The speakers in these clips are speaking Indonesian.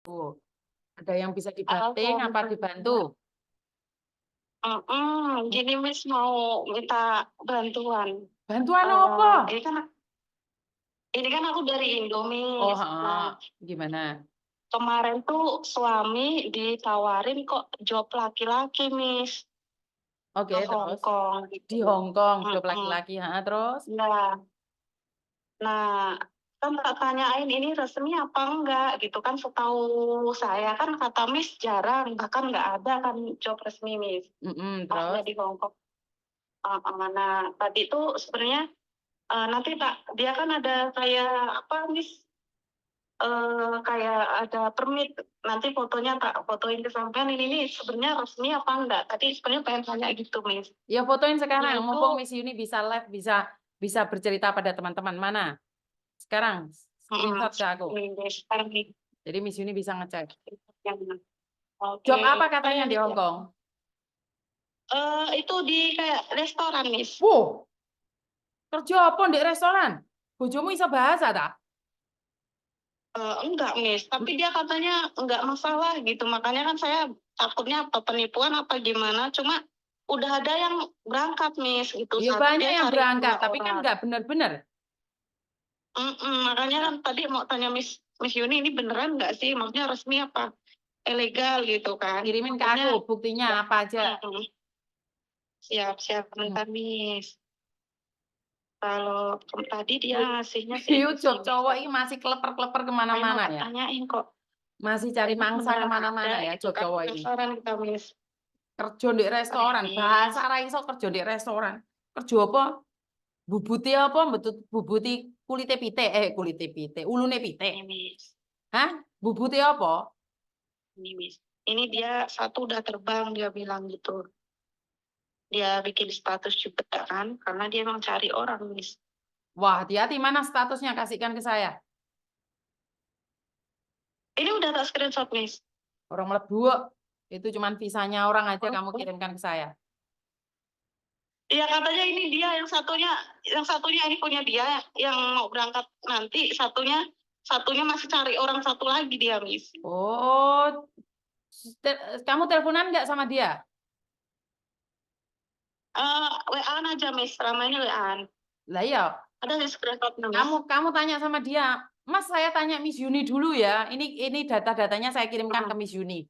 Ada yang bisa Kalau dibanting apa dibantu? Gini Miss mau minta bantuan. Bantuan apa? Ini kan aku dari Indo, Oh, Miss. Nah, gimana? kemarin tuh suami ditawarin kok job laki-laki, Miss, Oke, ke Hong terus Kong di gitu. Hong Kong job Mm-mm. laki-laki, terus? Nah, nah, kan tak tanyain ini resmi apa enggak gitu kan, setahu saya kan kata Miss jarang, bahkan nggak ada kan job resmi, Miss. Hanya Terus? di Hong Kong. Nah, tadi tuh sebenarnya nanti Pak, dia kan ada kayak apa, Miss? Kayak ada permit. Nanti fotonya tak fotoin ke sampean ini sebenarnya resmi apa enggak? Tadi sebenarnya pengen tanya gitu, Miss. Ya fotoin sekarang, Ini mumpung tuh Miss Yuni bisa live, bisa bercerita pada teman-teman. Mana? Sekarang screenshot ke aku. ini sekarang nih. Jadi Miss Yuni bisa ngecek. Oke. Job apa katanya di Miss Hong ya. Kong? Itu di kayak restoran, Miss. Wow, kerja apa di restoran? Bojomu iso bahasa tak? Enggak, Miss. Tapi dia katanya enggak masalah gitu. Makanya kan saya takutnya apa penipuan apa gimana. Cuma udah ada yang berangkat, Miss, gitu. Ya Satu banyak dia yang cari berangkat, 2 tapi kan orang. nggak benar-benar. Makanya kan tadi mau tanya Miss Yuni ini beneran nggak sih? Maksudnya resmi apa ilegal gitu kan? Kirimin ke Takutnya aku buktinya ya, apa aja. siap bentar, Miss. Kalau tadi dia ngasihnya sih Yuk, job sini. cowok ini masih kleper-kleper Saya mau kemana-mana tak ya. tanyain kok. Masih cari Ini mangsa beneran ada kemana-mana ya gitu job kan? cowok ini. Penasaran kita, Miss. Kerja di restoran, Miss. bahasa ra iso kerja di restoran. Kerja apa? Bubuti apa? Betul bubuti kulite pite, kulite pite, ulune pite. Ini, Miss. Hah? Bubuti apa? Ini, Miss. Ini dia satu udah terbang, dia bilang gitu. Dia bikin status juga kan, karena dia emang cari orang, Miss. Wah, hati-hati, mana statusnya, kasihkan ke saya. Ini udah tak screenshot, Miss. Orang melebu. Itu cuman visanya orang aja kamu kirimkan ke saya. Iya katanya ini dia yang satunya ini punya dia yang mau berangkat nanti, satunya masih cari orang satu lagi dia, Miss. Oh, kamu teleponan nggak sama dia? WA-an aja, Miss, ramainya WA-an. Lah iya, Ada di screenshotnya, Miss. kamu tanya sama dia. Mas, saya tanya Miss Yuni dulu ya. Ini data-datanya saya kirimkan ke Miss Yuni.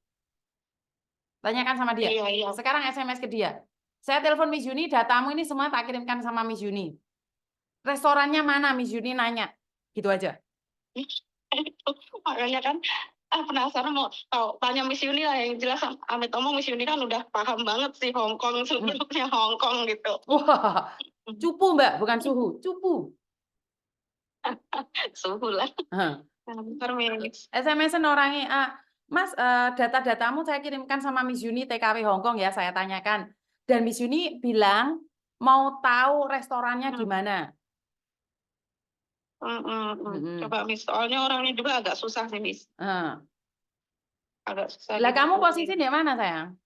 Tanyakan sama dia. Iya, iya. Sekarang SMS ke dia. Saya telepon Miss Yuni, datamu ini semua tak kirimkan sama Miss Yuni. Restorannya mana Miss Yuni nanya. Gitu aja. Makanya kan penasaran mau tahu, tanya Miss Yuni lah, yang jelas Amit omong Miss Yuni kan udah paham banget sih Hong Kong, seluk-beluknya Hong Kong gitu. Wah, cupu Mbak, bukan suhu, cupu. Suhu lah. Bentar, Miss. SMS-an orangnya, Mas, data-datamu saya kirimkan sama Miss Yuni TKW Hong Kong ya, saya tanyakan. Dan Miss Yuni bilang mau tahu restorannya di mana. Coba, Miss, soalnya orangnya juga agak susah sih, Miss. Agak susah. Lah kamu posisi di mana sayang?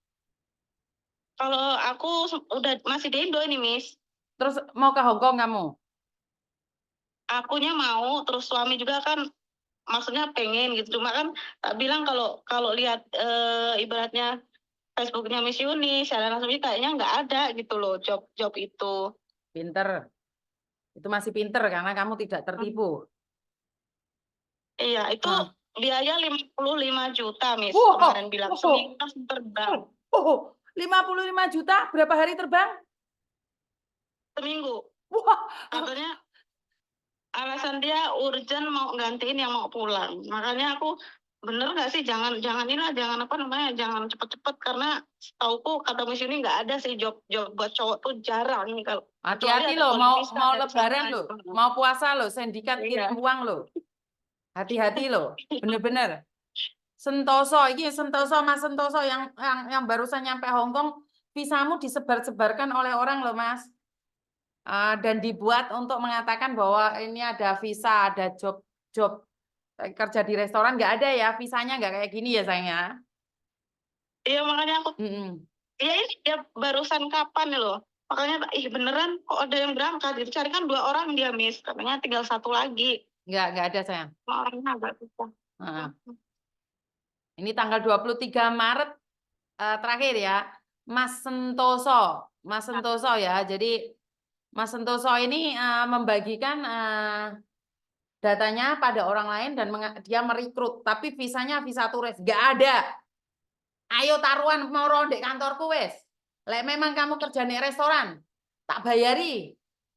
Kalau aku udah masih di Indo ini, Miss. Terus mau ke Hong Kong kamu? Akunya mau, terus suami juga kan maksudnya pengen gitu. Cuma kan tak bilang kalau lihat ibaratnya Facebooknya Miss Yuni, secara langsung kayaknya nggak ada gitu loh job itu. Pinter. Itu masih pinter karena kamu tidak tertipu. Iya, itu biaya 55 juta, Miss. Wow, Kemarin bilang seminggu langsung terbang. 55 juta berapa hari terbang? Seminggu. Wah, Katanya alasan dia urgent mau gantiin yang mau pulang. Makanya aku bener nggak sih jangan apa namanya jangan cepet-cepet, karena setauku kata Miss ini nggak ada sih job buat cowok tuh jarang nih kalau hati-hati loh, mau lebaran loh, mau puasa loh, sindikat kirim uang loh. Hati-hati loh, bener-bener. Sentoso, ini Sentoso Mas Sentoso yang barusan nyampe Hong Kong, visamu disebar-sebarkan oleh orang loh Mas. Dan dibuat untuk mengatakan bahwa ini ada visa, ada job kerja di restoran, nggak ada ya, visanya nggak kayak gini ya sayangnya. Iya makanya aku, ya ini dia barusan kapan loh. Makanya beneran kok ada yang berangkat, dicarikan 2 orang dia, Miss. Katanya tinggal 1 lagi. Nggak ada sayang. Orangnya agak susah. Ini tanggal 23 Maret terakhir ya. Mas Sentoso. Mas Sentoso ya. Jadi Mas Sentoso ini membagikan datanya pada orang lain dan dia merekrut. Tapi visanya visa turis. Nggak ada. Ayo taruhan mau ronde kantorku wes. Lek memang kamu kerja di restoran, tak bayari.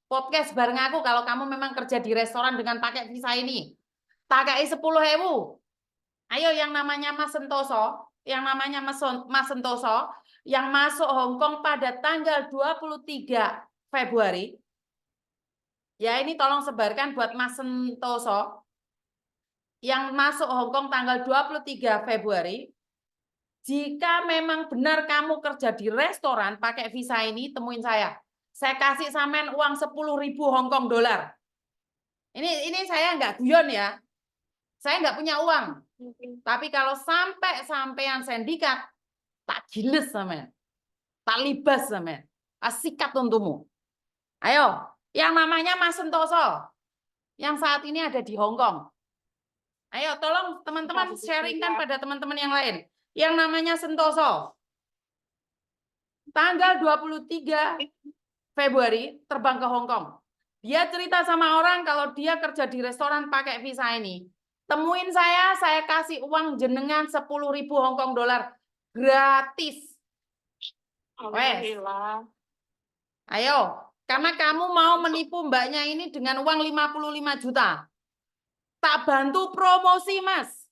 Podcast bareng aku kalau kamu memang kerja di restoran dengan pakai visa ini. Tak kai 10.000. Ayo yang namanya Mas Sentoso, Mas Sentoso yang masuk Hong Kong pada tanggal 23 Februari. Ya ini tolong sebarkan buat Mas Sentoso yang masuk Hong Kong tanggal 23 Februari. Jika memang benar kamu kerja di restoran pakai visa ini, temuin saya. Saya kasih sampean uang 10.000 Hong Kong dolar. Ini saya nggak guyon ya. Saya nggak punya uang. Tapi kalau sampean sindikat, tak giles sampean. Tak libas sampean. Sikat untukmu. Ayo, yang namanya Mas Sentoso. Yang saat ini ada di Hong Kong. Ayo, tolong teman-teman sharingkan pada teman-teman yang lain. Yang namanya Sentoso. Tanggal 23 Februari terbang ke Hong Kong. Dia cerita sama orang kalau dia kerja di restoran pakai visa ini. Temuin saya kasih uang jenengan 10.000 Hong Kong dolar gratis. Wes. Ayo, karena kamu mau menipu mbaknya ini dengan uang 55 juta. Tak bantu promosi, Mas.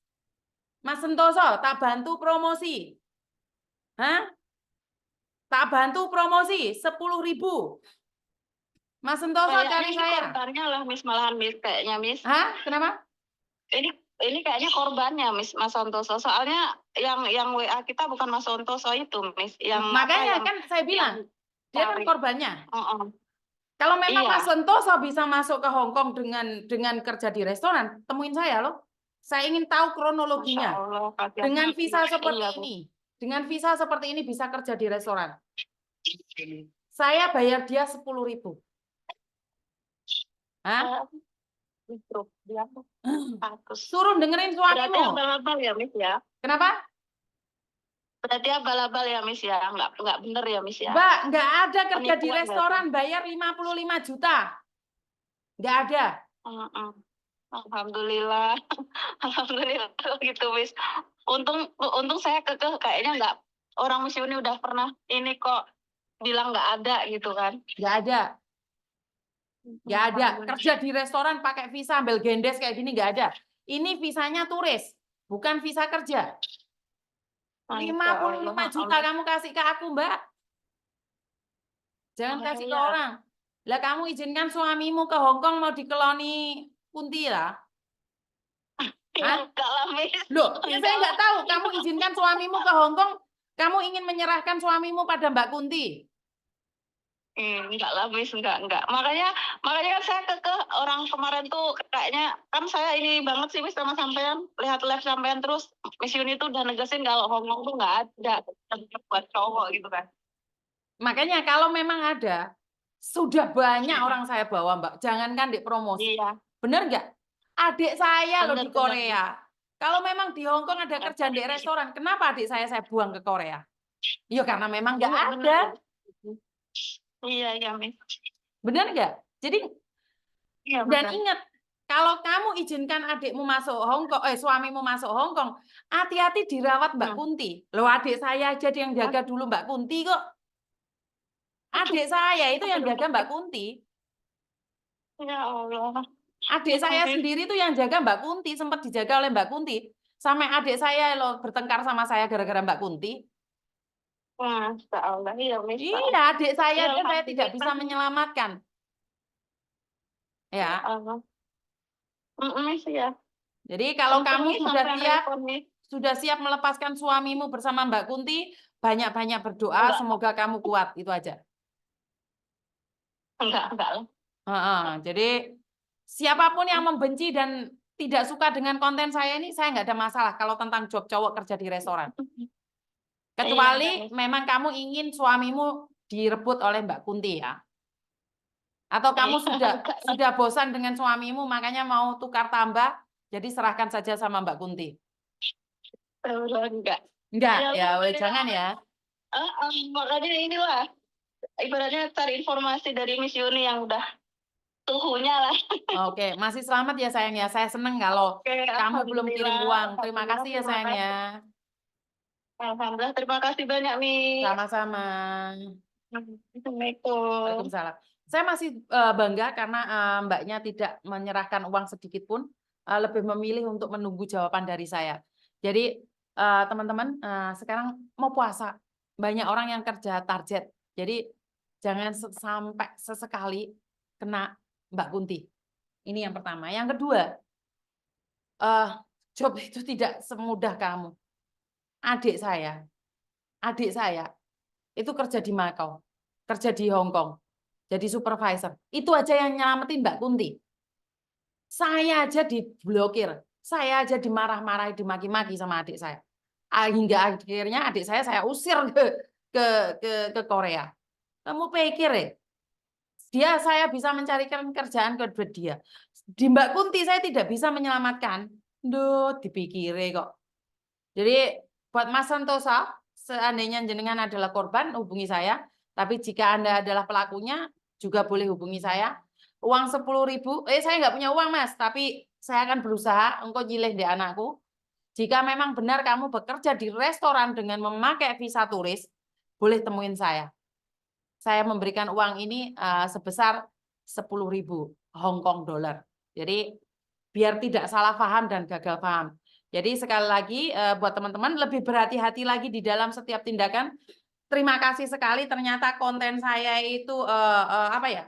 Mas Sentoso, tak bantu promosi. Hah? Tak bantu promosi 10.000. Mas Sentoso cari saya. Korbannya lah Miss, malahan Miss kayaknya Miss. Hah? Kenapa? Ini kayaknya korbannya Miss Mas Santoso. Soalnya yang WA kita bukan Mas Santoso itu Miss. Yang makanya kan saya bilang dia kan korbannya. Kalau memang Iya. Mas Sentoso bisa masuk ke Hong Kong dengan kerja di restoran, temuin saya loh. Saya ingin tahu kronologinya. Allah, dengan visa seperti iya, ini, dengan visa seperti ini bisa kerja di restoran. Saya bayar dia 10.000. Hah? Suruh dengerin suamimu. Berarti abal-abal ya Miss ya? Kenapa? Berarti abal-abal ya Miss ya? Nggak bener ya Miss ya? Mbak, nggak ada kerja di Penipuan restoran bayar 55 juta. Nggak ada. Alhamdulillah. Alhamdulillah kalau gitu Miss. Untung saya kayaknya nggak, orang Miss ini udah pernah ini kok bilang nggak ada gitu kan. Nggak ada. Nggak ada. Kerja di restoran pakai visa ambil gendes kayak gini nggak ada. Ini visanya turis, bukan visa kerja. 55 juta kamu kasih ke aku, Mbak. Jangan kasih ke orang. Lah kamu izinkan suamimu ke Hong Kong mau dikeloni Kunti lah. Loh, ya saya nggak tahu. Kamu izinkan suamimu ke Hong Kong, kamu ingin menyerahkan suamimu pada Mbak Kunti. Enggak lah Miss, enggak. Makanya kan saya ke orang kemarin tuh kayaknya kan saya ini banget sih Miss sama sampean, lihat live sampean terus Miss Yuni tuh udah negesin kalau Hong Kong tuh nggak ada buat cowok gitu kan. Makanya kalau memang ada, sudah banyak orang saya bawa Mbak. Jangankan di promosi. Iya. Bener nggak? Adik saya loh di Korea. Kalau memang di Hong Kong ada kerjaan di restoran, kenapa adik saya buang ke Korea? Ya karena memang nggak ada. Iya, Miss. Benar nggak? Jadi, iya, dan ingat, kalau kamu izinkan adikmu masuk Hong Kong, suamimu masuk Hong Kong, hati-hati dirawat Mbak Kunti. Loh, adik saya aja yang jaga dulu Mbak Kunti kok. Adik saya itu yang jaga Mbak Kunti. Ya Allah. Adik saya sendiri tuh yang jaga Mbak Kunti, sempat dijaga oleh Mbak Kunti. Sampai adik saya loh bertengkar sama saya gara-gara Mbak Kunti. Masya Allah, iya, Miss. Iya, adik saya itu saya tidak bisa menyelamatkan. Ya. Ya. Jadi kalau kamu sudah siap melepaskan suamimu bersama Mbak Kunti, banyak-banyak berdoa, semoga kamu kuat, itu aja. Enggak lah. Jadi siapapun yang membenci dan tidak suka dengan konten saya ini, saya nggak ada masalah kalau tentang job cowok kerja di restoran. Kecuali memang kamu ingin suamimu direbut oleh Mbak Kunti ya. Atau kamu sudah bosan dengan suamimu makanya mau tukar tambah, jadi serahkan saja sama Mbak Kunti. enggak. Enggak, Ya ya boleh makanya, jangan ya. makanya inilah ibaratnya cari informasi dari Miss Yuni yang udah suhunya lah. Oke, masih selamat ya sayang ya. Saya seneng kalau Oke, kamu belum kirim uang. Terima alhamdulillah, kasih ya terima sayang ya. kasih. Alhamdulillah, terima kasih banyak, Miss. Sama-sama. Assalamualaikum. Waalaikumsalam. Saya masih bangga karena Mbaknya tidak menyerahkan uang sedikit pun, lebih memilih untuk menunggu jawaban dari saya. Jadi teman-teman, sekarang mau puasa, banyak orang yang kerja target. Jadi jangan sampai sesekali kena Mbak Kunti. Ini yang pertama. Yang kedua, job itu tidak semudah kamu. Adik saya itu kerja di Makau, kerja di Hong Kong, jadi supervisor. Itu aja yang nyelamatin Mbak Kunti. Saya aja diblokir, saya aja dimarah-marahi, dimaki-maki sama adik saya. Hingga akhirnya adik saya usir ke Korea. Kamu pikir ya, saya bisa mencarikan kerjaan ke dia. Di Mbak Kunti saya tidak bisa menyelamatkan. Duh, dipikir kok. Jadi buat Mas Santosa, seandainya jenengan adalah korban, hubungi saya. Tapi jika Anda adalah pelakunya, juga boleh hubungi saya. Uang 10.000, saya nggak punya uang Mas, tapi saya akan berusaha, engkau nyilih di anakku. Jika memang benar kamu bekerja di restoran dengan memakai visa turis, boleh temuin saya. Saya memberikan uang ini sebesar 10.000 Hong Kong dollar. Jadi biar tidak salah paham dan gagal paham. Jadi sekali lagi buat teman-teman lebih berhati-hati lagi di dalam setiap tindakan. Terima kasih sekali, ternyata konten saya itu apa ya?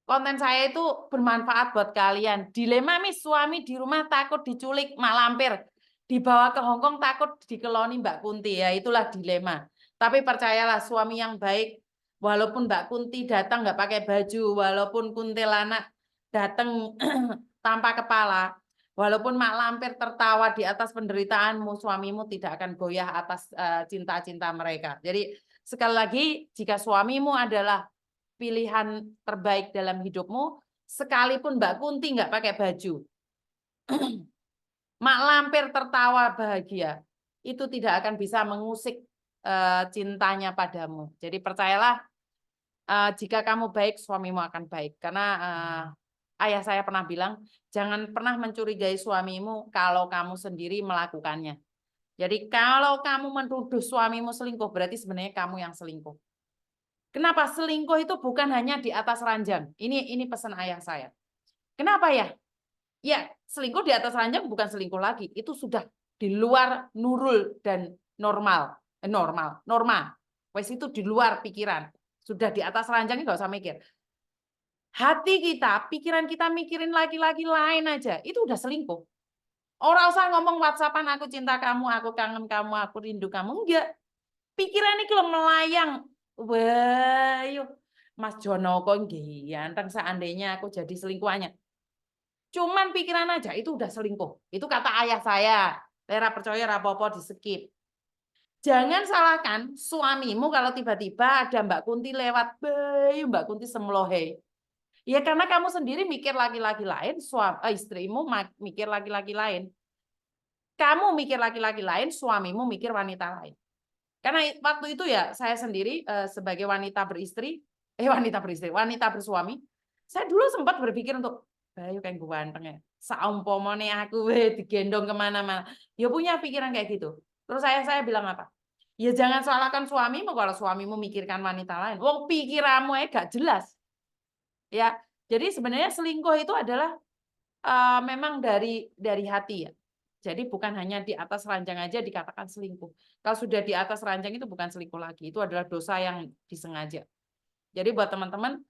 Konten saya itu bermanfaat buat kalian. Dilema Miss, suami di rumah takut diculik mak lampir, dibawa ke Hong Kong takut dikeloni Mbak Kunti, ya itulah dilema. Tapi percayalah, suami yang baik, walaupun Mbak Kunti datang nggak pakai baju, walaupun kuntilanak datang tanpa kepala, walaupun mak lampir tertawa di atas penderitaanmu, suamimu tidak akan goyah atas cinta-cinta mereka. Jadi sekali lagi, jika suamimu adalah pilihan terbaik dalam hidupmu, sekalipun Mbak Kunti nggak pakai baju, mak lampir tertawa bahagia, itu tidak akan bisa mengusik cintanya padamu. Jadi percayalah, jika kamu baik, suamimu akan baik. Karena ayah saya pernah bilang, jangan pernah mencurigai suamimu kalau kamu sendiri melakukannya. Jadi kalau kamu menuduh suamimu selingkuh, berarti sebenarnya kamu yang selingkuh. Kenapa selingkuh itu bukan hanya di atas ranjang? Ini pesan ayah saya. Kenapa ya? Ya, selingkuh di atas ranjang bukan selingkuh lagi. Itu sudah di luar nurul dan normal. Norma. Wes itu di luar pikiran. Sudah di atas ranjang nggak usah mikir. Hati kita, pikiran kita mikirin laki-laki lain aja. Itu udah selingkuh. Orang usah ngomong WhatsAppan, aku cinta kamu, aku kangen kamu, aku rindu kamu. Enggak. Pikiran ini kalau melayang. Wah, yuk. Mas Jono kok ganteng, seandainya aku jadi selingkuhannya. Cuman pikiran aja itu udah selingkuh. Itu kata ayah saya. Lera percaya rapopo di skip. Jangan salahkan suamimu kalau tiba-tiba ada Mbak Kunti lewat, bayu Mbak Kunti semlohe. Ya karena kamu sendiri mikir laki-laki lain, istrimu mikir laki-laki lain. Kamu mikir laki-laki lain, suamimu mikir wanita lain. Karena waktu itu ya saya sendiri sebagai wanita bersuami, saya dulu sempat berpikir untuk, bayu kayak gue ganteng ya, saumpomone aku digendong kemana-mana, ya punya pikiran kayak gitu. Terus saya bilang apa? Ya jangan salahkan suamimu kalau suamimu mikirkan wanita lain. Wong pikiranmu gak jelas. Ya, jadi sebenarnya selingkuh itu adalah memang dari hati ya. Jadi bukan hanya di atas ranjang aja dikatakan selingkuh. Kalau sudah di atas ranjang itu bukan selingkuh lagi. Itu adalah dosa yang disengaja. Jadi buat teman-teman,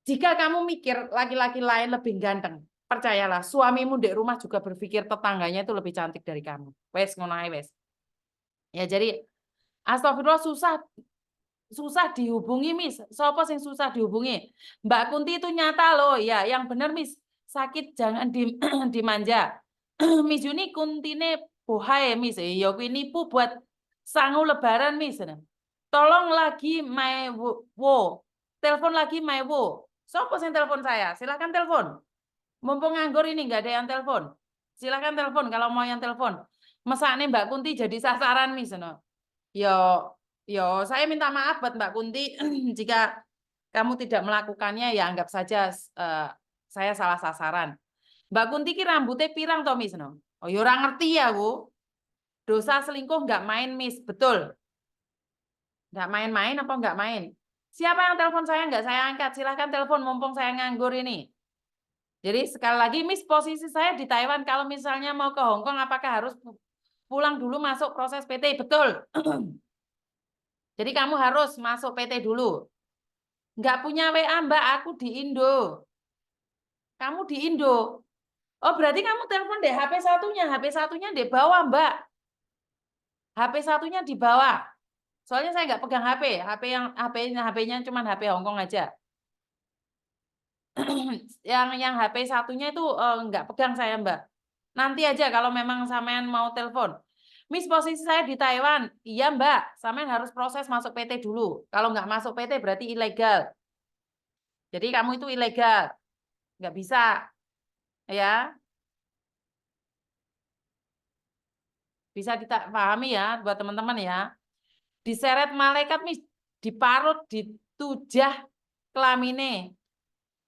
jika kamu mikir laki-laki lain lebih ganteng, percayalah suamimu di rumah juga berpikir tetangganya itu lebih cantik dari kamu. Wes ngono ae wes. Ya jadi astagfirullah, susah dihubungi Miss. Siapa sing susah dihubungi? Mbak Kunti itu nyata loh. Ya, yang benar Miss. Sakit jangan dimanja. Miss Yuni kuntine bohai Miss. Ya kuwi nipu buat sangu lebaran Miss. Tolong lagi my wo. Telepon lagi my wo. Siapa sing telepon saya? Silakan telepon. Mumpung nganggur ini nggak ada yang telepon. Silakan telepon kalau mau yang telepon. Mesakne Mbak Kunti jadi sasaran Miss no. Yo, saya minta maaf buat Mbak Kunti jika kamu tidak melakukannya ya anggap saja saya salah sasaran. Mbak Kunti ki rambutnya pirang toh Miss no. Oh, ya orang ngerti ya, Bu. Dosa selingkuh nggak main, Miss. Betul. Nggak main-main apa nggak main? Siapa yang telepon saya nggak saya angkat? Silahkan telepon mumpung saya nganggur ini. Jadi sekali lagi, Miss, posisi saya di Taiwan. Kalau misalnya mau ke Hong Kong, apakah harus pulang dulu masuk proses PT? Betul. Jadi kamu harus masuk PT dulu. Nggak punya WA, Mbak. Aku di Indo. Kamu di Indo. Oh, berarti kamu telepon deh HP satunya. HP satunya di bawah, Mbak. HP satunya di bawah. Soalnya saya nggak pegang HP. HP-nya cuma HP Hong Kong aja. Yang HP satunya itu nggak pegang saya, Mbak. Nanti aja kalau memang sampean mau telepon. Miss, posisi saya di Taiwan. Iya, Mbak. Sampean harus proses masuk PT dulu. Kalau nggak masuk PT berarti ilegal. Jadi kamu itu ilegal. Nggak bisa. Ya. Bisa dipahami ya buat teman-teman ya. Diseret malaikat, Miss. Diparut, ditujah kelamine.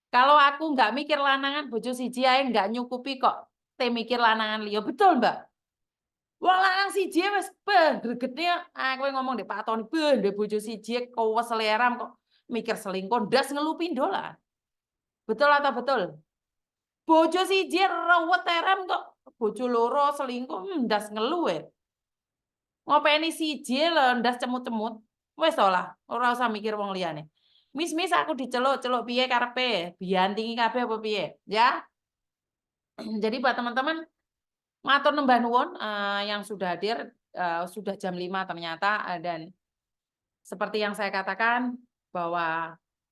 Kalau aku nggak mikir lanangan bojo siji ae nggak nyukupi kok. Te mikir lanangan liya. Betul, Mbak. Wong lanang siji wis gregetnya aku ngomong dek Pak Tony ndek bojo siji kok seleram kok mikir selingkuh ndas ngelupindo lah. Betul atau betul? Bojo siji rewet terem kok bojo loro selingkuh ndas ngelu we. Ngopeni siji lho ndas cemut-cemut. Wis lah, ora usah mikir wong liyane. Mis aku diceluk-celuk piye karepe? Biantingi kabeh apa piye? Ya. Jadi buat teman-teman matur nembah nuwun yang sudah hadir sudah jam 5 ternyata dan seperti yang saya katakan bahwa